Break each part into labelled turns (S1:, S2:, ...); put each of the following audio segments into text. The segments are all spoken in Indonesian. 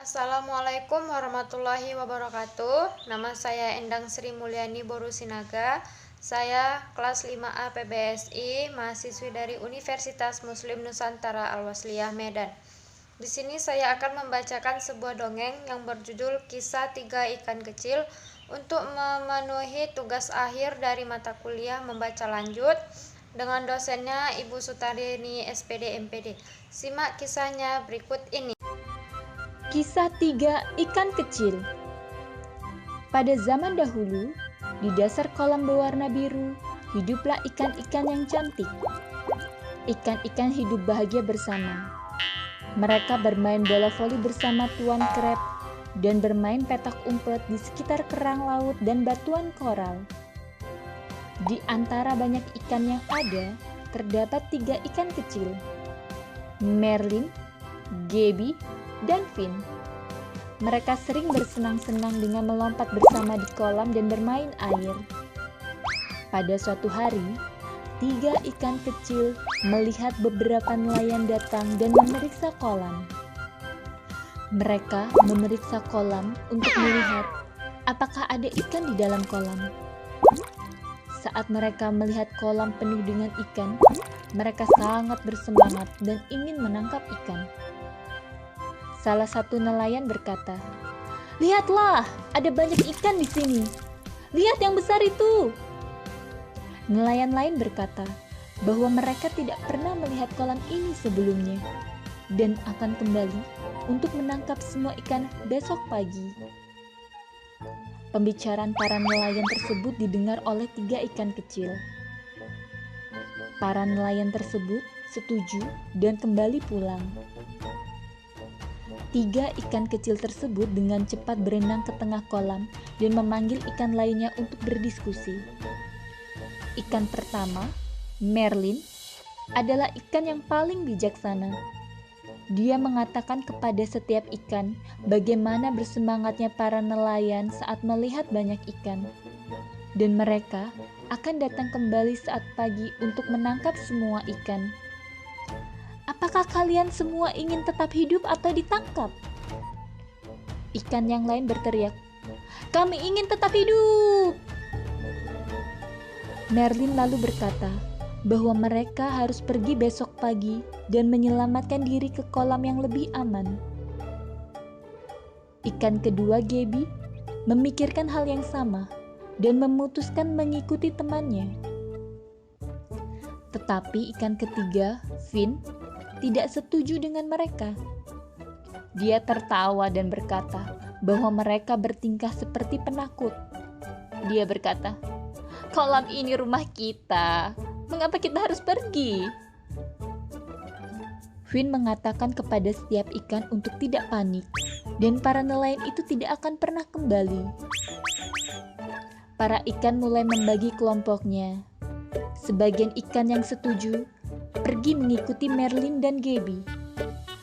S1: Assalamualaikum warahmatullahi wabarakatuh. Nama saya Endang Sri Mulyani Borusinaga. Saya kelas 5A PBSI, mahasiswi dari Universitas Muslim Nusantara Al-Wasliyah Medan. Di sini saya akan membacakan sebuah dongeng yang berjudul Kisah 3 Ikan Kecil untuk memenuhi tugas akhir dari mata kuliah membaca lanjut dengan dosennya Ibu Sutarini SPD MPD. Simak kisahnya berikut ini.
S2: Kisah 3 Ikan Kecil. Pada zaman dahulu, di dasar kolam berwarna biru, hiduplah ikan-ikan yang cantik. Ikan-ikan hidup bahagia bersama. Mereka bermain bola voli bersama Tuan Krab dan bermain petak umpet di sekitar kerang laut dan batuan koral. Di antara banyak ikan yang ada, terdapat 3 ikan kecil, Merlin, Gabby, dan Finn. Mereka sering bersenang-senang dengan melompat bersama di kolam dan bermain air. Pada suatu hari, 3 ikan kecil melihat beberapa nelayan datang dan memeriksa kolam. Mereka memeriksa kolam untuk melihat apakah ada ikan di dalam kolam. Saat mereka melihat kolam penuh dengan ikan, mereka sangat bersemangat dan ingin menangkap ikan. Salah satu nelayan berkata, "Lihatlah, ada banyak ikan di sini. Lihat yang besar itu." Nelayan lain berkata bahwa mereka tidak pernah melihat kolam ini sebelumnya dan akan kembali untuk menangkap semua ikan besok pagi. Pembicaraan para nelayan tersebut didengar oleh 3 ikan kecil. Para nelayan tersebut setuju dan kembali pulang. 3 ikan kecil tersebut dengan cepat berenang ke tengah kolam dan memanggil ikan lainnya untuk berdiskusi. Ikan pertama, Merlin, adalah ikan yang paling bijaksana. Dia mengatakan kepada setiap ikan bagaimana bersemangatnya para nelayan saat melihat banyak ikan, dan mereka akan datang kembali saat pagi untuk menangkap semua ikan. "Apakah kalian semua ingin tetap hidup atau ditangkap?" Ikan yang lain berteriak, "Kami ingin tetap hidup!" Merlin lalu berkata bahwa mereka harus pergi besok pagi dan menyelamatkan diri ke kolam yang lebih aman. Ikan kedua, Gabby, memikirkan hal yang sama dan memutuskan mengikuti temannya. Tetapi ikan ketiga, Finn, tidak setuju dengan mereka. Dia tertawa dan berkata bahwa mereka bertingkah seperti penakut. Dia berkata, "Kolam ini rumah kita. Mengapa kita harus pergi?" Finn mengatakan kepada setiap ikan untuk tidak panik, dan para nelayan itu tidak akan pernah kembali. Para ikan mulai membagi kelompoknya. Sebagian ikan yang setuju pergi mengikuti Merlin dan Gabby,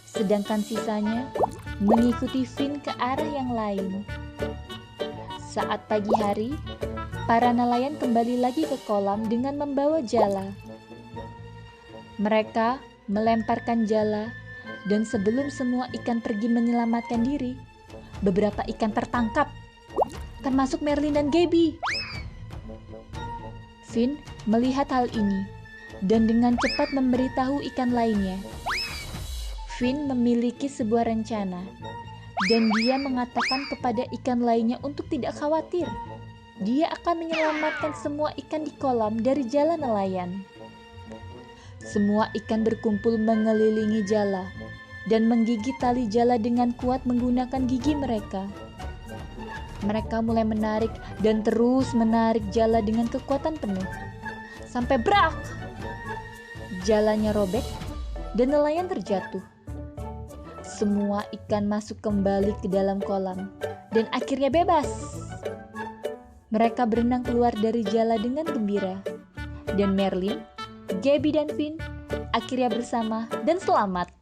S2: sedangkan sisanya mengikuti Finn ke arah yang lain. Saat pagi hari, para nelayan kembali lagi ke kolam dengan membawa jala. Mereka melemparkan jala, dan sebelum semua ikan pergi menyelamatkan diri, beberapa ikan tertangkap, termasuk Merlin dan Gabby. Finn melihat hal ini dan dengan cepat memberitahu ikan lainnya. Finn memiliki sebuah rencana, dan dia mengatakan kepada ikan lainnya untuk tidak khawatir. Dia akan menyelamatkan semua ikan di kolam dari jala nelayan. Semua ikan berkumpul mengelilingi jala dan menggigit tali jala dengan kuat menggunakan gigi mereka. Mereka mulai menarik dan terus menarik jala dengan kekuatan penuh, sampai brak! Jalanya robek dan nelayan terjatuh. Semua ikan masuk kembali ke dalam kolam dan akhirnya bebas. Mereka berenang keluar dari jala dengan gembira. Dan Merlin, Gabby dan Finn akhirnya bersama dan selamat.